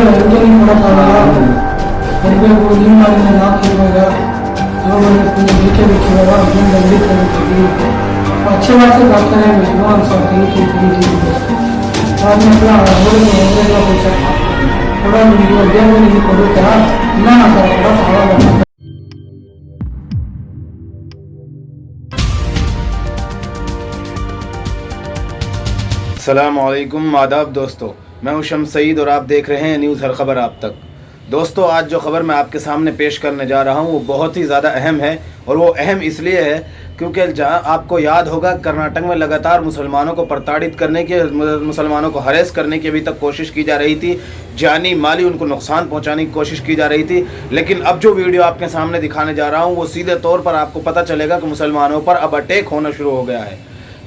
Engineering ಮಾಡೋಕ್ಕಾಗಲ್ಲ ಬರಬೇಕು ನೀವು ಮಾಡಿದ್ರೆ ನಾವು ಕೇಳುವಾಗ ನಾವು ಬರಬೇಕು ಬೇಕೇ ಬೇಕಿವಾಗ ಅದನ್ನು ಅಂಗಡಿ ತಗೋತೀವಿ अच्छे बात से बात करें मेहमान सब ठीक बाद में अपना होगा पूछा थोड़ा वीडियो देर में नहीं पढ़ो क्या ना थोड़ा थोड़ा अस्सलाम वालेकुम आदाब दोस्तों, मैं हूं शम्स सईद और आप देख रहे हैं न्यूज़ हर खबर आप तक। दोस्तों, आज जो खबर मैं आपके सामने पेश करने जा रहा हूं वो बहुत ही ज़्यादा अहम है और वो अहम इसलिए है क्योंकि जहां आपको याद होगा कर्नाटक में लगातार मुसलमानों को प्रताड़ित करने की, मुसलमानों को हरेस करने की अभी तक कोशिश की जा रही थी, जानी माली उनको नुकसान पहुंचाने की कोशिश की जा रही थी। लेकिन अब जो वीडियो आपके सामने दिखाने जा रहा हूँ वो सीधे तौर पर आपको पता चलेगा कि मुसलमानों पर अब अटैक होना शुरू हो गया है।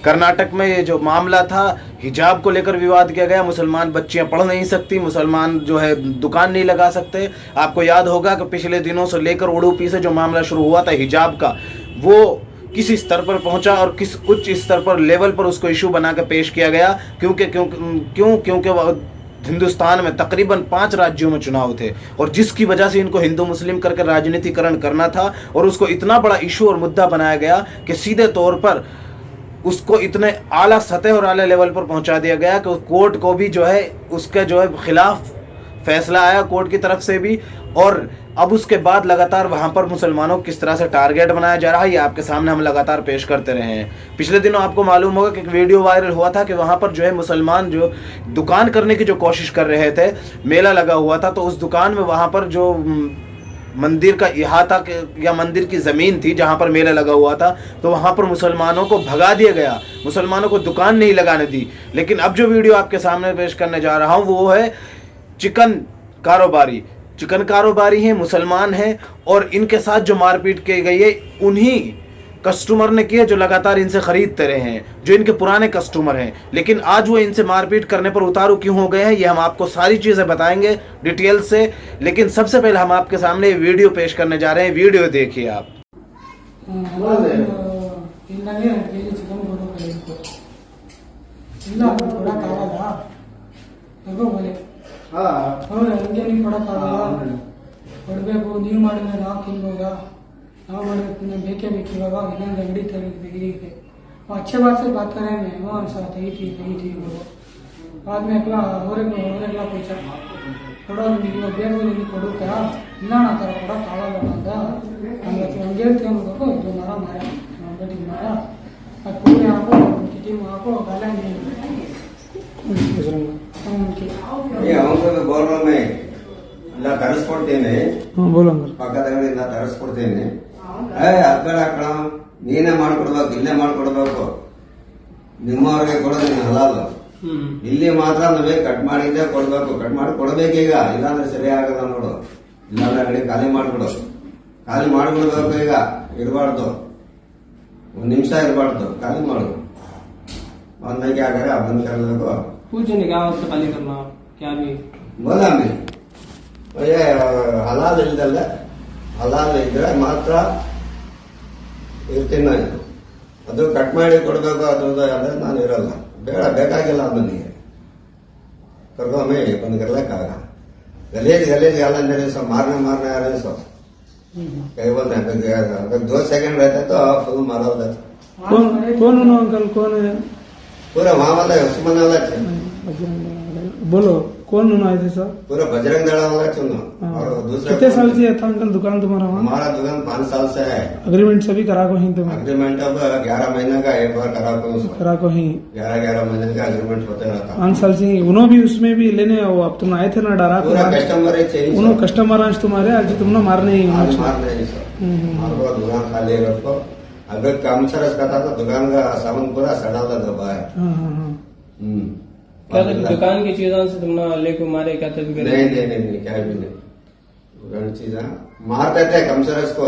कर्नाटक में ये जो मामला था, हिजाब को लेकर विवाद किया गया, मुसलमान बच्चियां पढ़ नहीं सकती, मुसलमान जो है दुकान नहीं लगा सकते। आपको याद होगा कि पिछले दिनों से लेकर उडुपी से जो मामला शुरू हुआ था हिजाब का, वो किस स्तर पर पहुंचा और किस उच्च स्तर पर लेवल पर उसको इशू बनाकर पेश किया गया। क्योंकि हिंदुस्तान में तकरीबन 5 राज्यों में चुनाव थे और जिसकी वजह से इनको हिंदू मुस्लिम करके राजनीतिकरण करना था और उसको इतना बड़ा इशू और मुद्दा बनाया गया कि सीधे तौर पर उसको इतने आला सतह और आला लेवल पर पहुंचा दिया गया कि कोर्ट को भी जो है उसके जो है खिलाफ फैसला आया कोर्ट की तरफ से भी। और अब उसके बाद लगातार वहां पर मुसलमानों को किस तरह से टारगेट बनाया जा रहा है ये आपके सामने हम लगातार पेश करते रहे हैं। पिछले दिनों आपको मालूम होगा कि एक वीडियो वायरल हुआ था कि वहां पर जो है मुसलमान जो दुकान करने की जो कोशिश कर रहे थे, मेला लगा हुआ था, तो उस दुकान में वहां पर जो मंदिर का इहाता या मंदिर की ज़मीन थी जहाँ पर मेला लगा हुआ था, तो वहाँ पर मुसलमानों को भगा दिया गया, मुसलमानों को दुकान नहीं लगाने दी। लेकिन अब जो वीडियो आपके सामने पेश करने जा रहा हूँ वो है चिकन कारोबारी हैं, मुसलमान हैं और इनके साथ जो मारपीट की गई है उन्हीं कस्टमर ने की है जो लगातार इनसे खरीदते रहे हैं, जो इनके पुराने कस्टमर हैं। लेकिन आज वो इनसे मारपीट करने पर उतारू क्यों हो गए हैं ये हम आपको सारी चीज़ें बताएंगे डिटेल से। लेकिन सबसे पहले हम आपके सामने वीडियो पेश करने जा रहे हैं, वीडियो देखिए आप। ನಾವು ಬರಬೇಕು ಬೇಕೇ ಬೇಕಿವಾಗ ಇನ್ನೊಂದು ಅಂಗಡಿ ತೆಗೆದಿಗೆ अच्छे बात से बात करें मेहमान साथ ही ठीक बाद में अपना होरेगला पूछा थोड़ा वीडियो देर में नहीं पढ़ो क्या ना थोड़ा थोड़ा ताला लगा हमें हंगे अनಬೇಕು जो मारा बड़ी मारा और पूरे आपको किटी में आपको गाला नहीं ये हमको बोल रहा मैं ఇలా తరస్పడుతేనే ಪಕ್ಕದಗಳಿಂದ ತರಸ್ಕೊಡ್ತೇನೆ ಅದ್ಬೇಡ ಕಣ ನೀನೇ ಮಾಡ್ಕೊಡ್ಬೇಕು ಇಲ್ಲೇ ಮಾಡ್ಕೊಡ್ಬೇಕು ನಿಮ್ಮವ್ರಿಗೆ ಕೊಡೋದು ನೀನು ಹಲಾಲು ಇಲ್ಲಿ ಮಾತ್ರ ನಾವೇ ಕಟ್ ಮಾಡಿದ್ದೆ ಕೊಡ್ಬೇಕು ಕಟ್ ಮಾಡಿ ಕೊಡ್ಬೇಕೀಗ ಇಲ್ಲಾಂದ್ರೆ ಸರಿ ಆಗಲ್ಲ ನೋಡು ಇಲ್ಲಾಂದ್ರೆ ಅಂಗಡಿ ಖಾಲಿ ಮಾಡ್ಬಿಡ್ಬೇಕು ಈಗ ಇರಬಾರ್ದು 1 ನಿಮಿಷ ಇರಬಾರ್ದು ಖಾಲಿ ಮಾಡು ಬಂದ क्या करे बंद कर लो पूछने क्या वक्त खाली करना क्या भी बोला मैं ಹಲಾಲ್ ಇಲ್ದಲ್ಲ ಹಲಾಲ್ ಇದ್ರೆ ಮಾತ್ರ ಇರ್ತೀನಿ ನಾನು ಅದು ಕಟ್ ಮಾಡಿ ಕೊಡ್ಬೇಕು ಅದು ಅಂದ್ರೆ ನಾನು ಇರಲ್ಲ ಬೇಕಾಗಿಲ್ಲ ನನಗೆ ಕರ್ಕೊಂಬೆ ಬಂದು ಕರ್ಲಕ್ಕಾಗ गलेज गाला सो मारने आ रहे सो कहीं बोलते हैं अगर 2 सेकंड रहते तो फुल मारा होता था। कौन अंकल कौन है? पूरा वहाँ वाला है उस्मान वाला बोलो कौन आए थे सर? पूरा बजरंग दड़ा वाला चुनो। और दूसरा कितने साल से था अंकल दुकान तुम्हारा? हमारा दुकान 5 साल से है। अग्रीमेंट सभी करा को ही तुम? अग्रीमेंट अब 11 महीने का एक बार करा को ही 11 महीने का अग्रीमेंट होते रहता। 5 साल से उन्होंने भी उसमें भी लेने अब तुम आए थे ना डरा पूरा कस्टमर उन्होंने कस्टमर आज तुम्हारे आज तुमने मारने दुकान खाली रखो। अगर काम सरस का था तो दुकान का सामान पूरा सड़ा था दबा है। क्या दुकान की चीजों से तुमने लेको मारे क्या था? नहीं क्या भी नहीं चीज मारते थे कम सरस को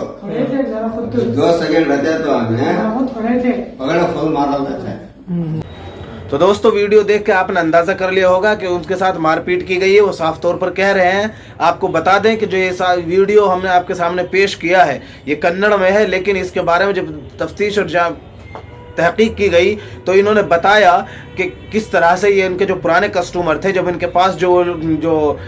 2 सेकंड रहते तो हमें पकड़ा फुल मार डालते थे। तो दोस्तों वीडियो देख के आपने अंदाजा कर लिया होगा कि उनके साथ मारपीट की गई है। वो साफ तौर पर कह रहे हैं। आपको बता दें कि जो ये वीडियो हमने आपके सामने पेश किया है ये कन्नड़ में है, लेकिन इसके बारे में जब तफ्तीश और तहकीक की गई तो इन्होंने बताया कि किस तरह से ये इनके जो पुराने कस्टमर थे, जब इनके पास जो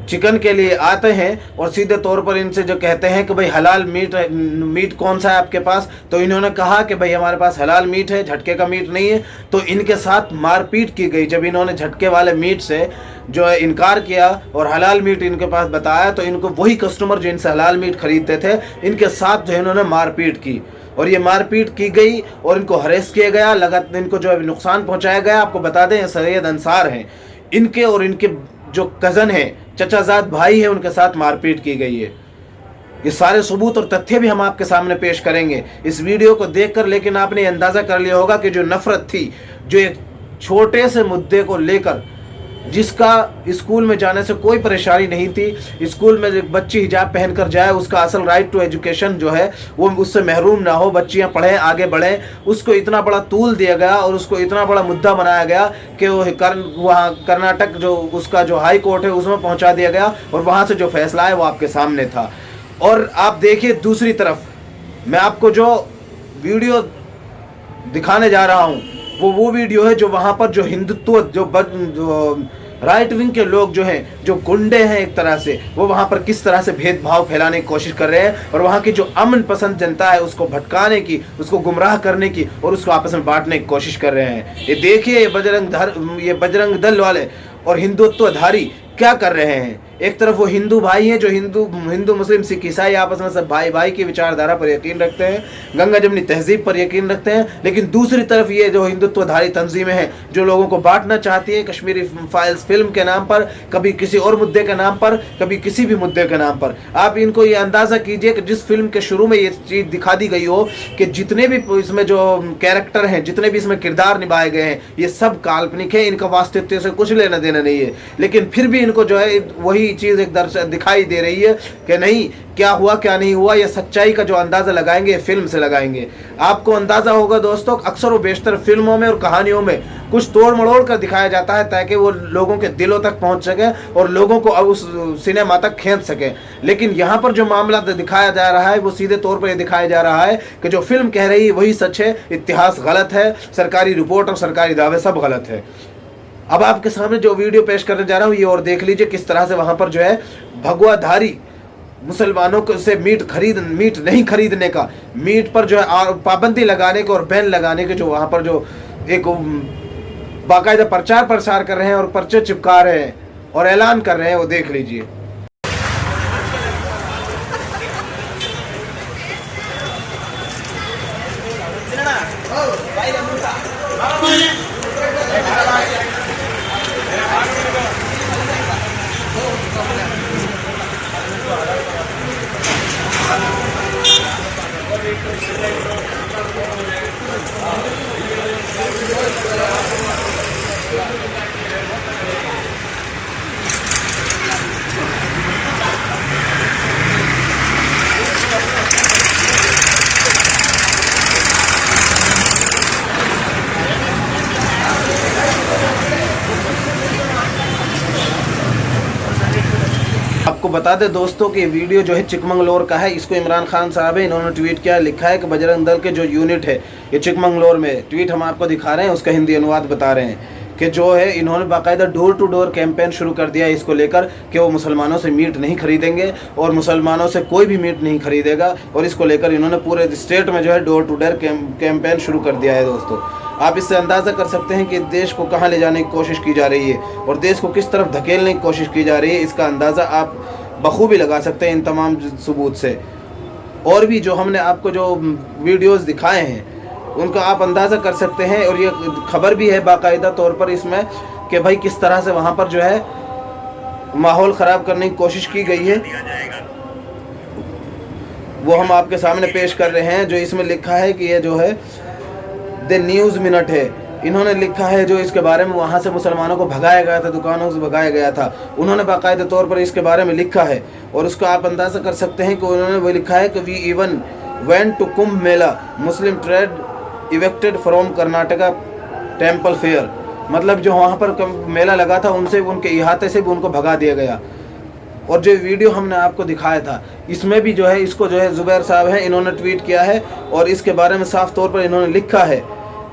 चिकन के लिए आते हैं और सीधे तौर पर इनसे जो कहते हैं कि भाई हलाल मीट कौन सा है आपके पास, तो इन्होंने कहा कि भाई हमारे पास हलाल मीट है, झटके का मीट नहीं है। तो इनके साथ मारपीट की गई। जब इन्होंने झटके वाले मीट से जो है इनकार किया और हलाल मीट इनके पास बताया, तो इनको वही कस्टमर जो इनसे हलाल मीट खरीदते थे, इनके साथ जो है इन्होंने मारपीट की और ये मारपीट की गई और इनको हरेस किया गया, लगातार इनको जो है नुकसान पहुंचाया गया। आपको बता दें सैयद अंसार हैं इनके, और इनके जो कज़न है, चचाजाद भाई है, उनके साथ मारपीट की गई है। ये सारे सबूत और तथ्य भी हम आपके सामने पेश करेंगे इस वीडियो को देखकर। लेकिन आपने अंदाज़ा कर लिया होगा कि जो नफरत थी, जो एक छोटे से मुद्दे को लेकर, जिसका स्कूल में जाने से कोई परेशानी नहीं थी, स्कूल में एक बच्ची हिजाब पहनकर जाए, उसका असल राइट टू एजुकेशन जो है वो उससे महरूम ना हो, बच्चियां पढ़ें, आगे बढ़ें, उसको इतना बड़ा तूल दिया गया और उसको इतना बड़ा मुद्दा बनाया गया कि वो वहाँ कर्नाटक जो उसका जो हाई कोर्ट है उसमें पहुँचा दिया गया और वहाँ से जो फैसला है वो आपके सामने था। और आप देखिए दूसरी तरफ मैं आपको जो वीडियो दिखाने जा रहा हूँ वो वीडियो है जो वहाँ पर जो हिंदुत्व जो राइट विंग के लोग जो हैं, जो गुंडे हैं एक तरह से, वो वहाँ पर किस तरह से भेदभाव फैलाने की कोशिश कर रहे हैं और वहाँ की जो अमन पसंद जनता है उसको भटकाने की, उसको गुमराह करने की और उसको आपस में बांटने की कोशिश कर रहे हैं। ये देखिए ये बजरंग दल वाले और हिंदुत्वधारी क्या कर रहे हैं। एक तरफ वो हिंदू भाई हैं जो हिंदू मुस्लिम सिख ईसाई आपस में सब भाई भाई की विचारधारा पर यकीन रखते हैं, गंगा जमनी तहजीब पर यकीन रखते हैं, लेकिन दूसरी तरफ ये जो हिंदुत्वधारी तंजीमें हैं जो लोगों को बांटना चाहती हैं, कश्मीरी फाइल्स फिल्म के नाम पर, कभी किसी और मुद्दे के नाम पर, कभी किसी भी मुद्दे के नाम पर। आप इनको ये अंदाज़ा कीजिए कि जिस फिल्म के शुरू में ये चीज़ दिखा दी गई हो कि जितने भी इसमें जो कैरेक्टर हैं, जितने भी इसमें किरदार निभाए गए हैं, ये सब काल्पनिक है, इनका वास्तविकता से कुछ लेना देना नहीं है, लेकिन फिर भी इनको जो है वही चीज़ एक दर्शक दिखाई दे रही है कि नहीं क्या हुआ क्या नहीं हुआ। ये सच्चाई का जो अंदाज़ा लगाएंगे फिल्म से लगाएंगे। आपको अंदाज़ा होगा दोस्तों, अक्सर व बेशतर फिल्मों में और कहानियों में कुछ तोड़ मड़ोड़ कर दिखाया जाता है ताकि वो लोगों के दिलों तक पहुंच सके और लोगों को उस सिनेमा तक खींच सके। लेकिन यहाँ पर जो मामला दिखाया जा रहा है वो सीधे तौर पर ये दिखाया जा रहा है कि जो फिल्म कह रही है वही सच है, इतिहास गलत है, सरकारी रिपोर्ट और सरकारी दावे सब गलत है। अब आपके सामने जो वीडियो पेश करने जा रहा हूँ ये और देख लीजिए किस तरह से वहाँ पर जो है भगवाधारी मुसलमानों को से मीट नहीं खरीदने का, मीट पर जो है पाबंदी लगाने के और बैन लगाने के जो वहाँ पर जो एक बाकायदा प्रचार प्रसार कर रहे हैं और पर्चे चिपका रहे हैं और ऐलान कर रहे हैं, वो देख लीजिए। आपको बता दें दोस्तों कि वीडियो जो है चिकमंगलौर का है, इसको इमरान खान साहब है, इन्होंने ट्वीट किया, लिखा है कि बजरंग दल के जो यूनिट है ये चिकमंगलौर में, ट्वीट हम आपको दिखा रहे हैं, उसका हिंदी अनुवाद बता रहे हैं कि जो है इन्होंने बाकायदा डोर टू डोर कैंपेन शुरू कर दिया है इसको लेकर कि वो मुसलमानों से मीट नहीं खरीदेंगे और मुसलमानों से कोई भी मीट नहीं खरीदेगा, और इसको लेकर इन्होंने पूरे स्टेट में जो है डोर टू डोर कैंपेन शुरू कर दिया है। दोस्तों आप इससे अंदाज़ा कर सकते हैं कि देश को कहाँ ले जाने की कोशिश की जा रही है और देश को किस तरफ धकेलने की कोशिश की जा रही है, इसका अंदाज़ा आप बखूबी लगा सकते हैं इन तमाम सबूत से। और भी जो हमने आपको जो वीडियोस दिखाए हैं उनका आप अंदाज़ा कर सकते हैं, और ये खबर भी है बाकायदा तौर पर इसमें कि भाई किस तरह से वहाँ पर जो है माहौल ख़राब करने की कोशिश की गई है, वो हम आपके सामने पेश कर रहे हैं। जो इसमें लिखा है कि ये जो है द न्यूज़ मिनट है, इन्होंने लिखा है जो इसके बारे में वहाँ से मुसलमानों को भगाया गया था, दुकानों से भगाया गया था, उन्होंने बाकायदा तौर पर इसके बारे में लिखा है। और उसका आप अंदाज़ा कर सकते हैं कि उन्होंने वो लिखा है कि we even went to Kumbh Mela, Muslim trade evicted from Karnataka temple fair, मतलब जो वहाँ पर मेला लगा था उनसे उनके इहाते से भी उनको भगा दिया गया। और जो वीडियो हमने आपको दिखाया था इसमें भी जो है इसको जो है जुबैर साहब हैं इन्होंने ट्वीट किया है और इसके बारे में साफ तौर पर इन्होंने लिखा है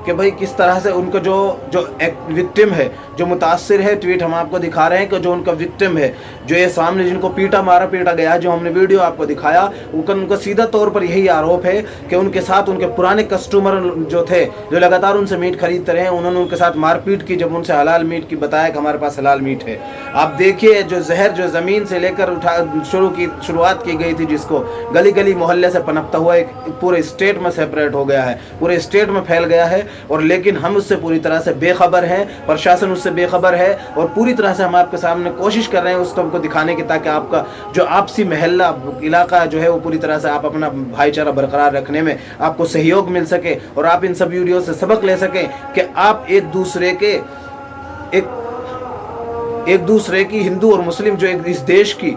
कि भाई किस तरह से उनको जो एक विक्टिम है, जो मुतासिर है, ट्वीट हम आपको दिखा रहे हैं कि जो उनका विक्टिम है, जो ये सामने जिनको पीटा गया, जो हमने वीडियो आपको दिखाया, उनका सीधा तौर पर यही आरोप है कि उनके साथ उनके पुराने कस्टमर जो थे, जो लगातार उनसे मीट खरीदते रहे, उन्होंने उनके साथ मारपीट की जब उनसे हलाल मीट की बताया कि हमारे पास हलाल मीट है। आप देखिए जो जहर जो ज़मीन से लेकर शुरुआत की गई थी, जिसको गली गली मोहल्ले से पनपता हुआ एक पूरे स्टेट में सेपरेट हो गया है, पूरे स्टेट में फैल गया है, और लेकिन हम उससे पूरी तरह से बेखबर हैं, प्रशासन उससे बेखबर है, और पूरी तरह से हम आपके सामने कोशिश कर रहे हैं उस सबको दिखाने की, ताकि आपका जो आपसी महल्ला इलाका जो है वो पूरी तरह से आप अपना भाईचारा बरकरार रखने में आपको सहयोग मिल सके और आप इन सब वीडियो से सबक ले सकें कि आप एक दूसरे की हिंदू और मुस्लिम जो इस देश की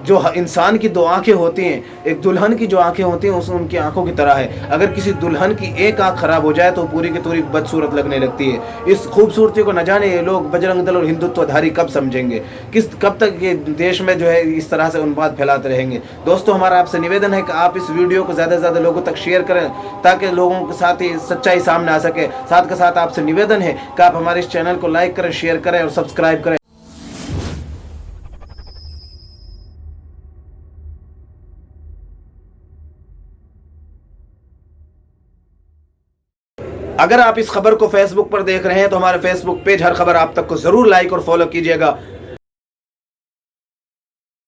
जो इंसान की दो आंखें होती हैं, एक दुल्हन की जो आंखें होती हैं उनकी आंखों की तरह है। अगर किसी दुल्हन की एक आंख खराब हो जाए तो पूरी की पूरी बदसूरत लगने लगती है। इस खूबसूरती को न जाने ये लोग बजरंग दल और हिंदुत्वधारी कब समझेंगे, कब तक ये देश में जो है इस तरह से उन्माद फैलाते रहेंगे। दोस्तों, हमारा आपसे निवेदन है कि आप इस वीडियो को ज़्यादा से ज़्यादा लोगों तक शेयर करें ताकि लोगों के साथ ही सच्चाई सामने आ सके। साथ के साथ आपसे निवेदन है कि आप हमारे इस चैनल को लाइक करें, शेयर करें और सब्सक्राइब करें। अगर आप इस खबर को फेसबुक पर देख रहे हैं तो हमारे फेसबुक पेज हर खबर आप तक को जरूर लाइक और फॉलो कीजिएगा।